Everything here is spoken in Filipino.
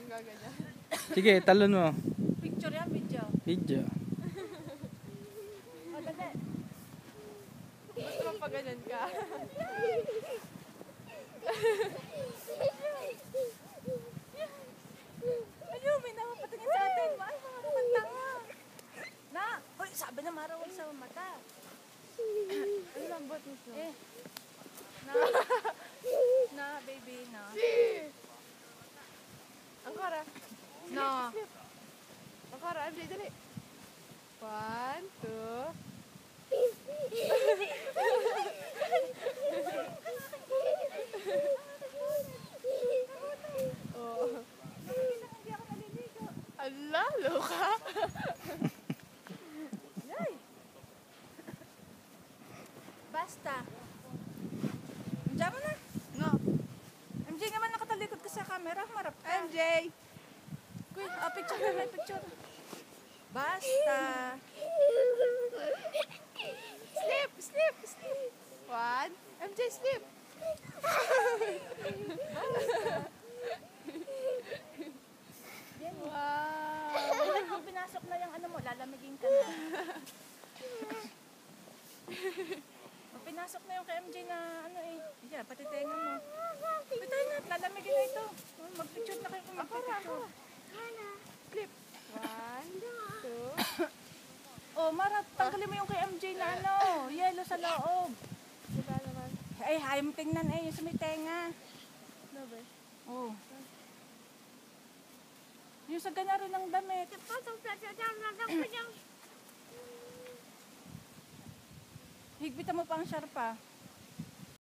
yung gaganyan. Sige, talon mo. Picture yan, video. Video. O, dali. Ba't naman pa ganyan ka? Ano, may nakapatingin sa atin. Ay, mga kumantanga. Na, uy, sabi na marawag sa mata. Ang lambot nito. Eh. Na, baby, na. Angkara. No. Angkara, MJ, dali. 1, 2. Oh. Hindi ako naliligo. Ala, loka. Yay. Basta. Diyan mo na. No. MJ naman nakatalikod ka sa camera. Marap ka. MJ. Kuy, picture na, may picture. Basta. Sleep, sleep, sleep. 1. MJ, sleep. Yan. Wow. Ay, kung pinasok na yung ano mo, lalamigin ka na. Kung pinasok na yung kay MJ na ano eh. Yan, pati tenga mo. Pitay na, lalamigin na ito. Mag-picture na kayo kung mag-picture. Sleep. 1, 2. Oh, Mara, tanggalin mo yung kay MJ na ano, yellow sa loob. Wala naman. Ay, hayam mo tingnan eh, yung sa may tenga. Ano ba? Oh. Yung sa gana rin ng damit. Higpitan mo pa ang sharpa.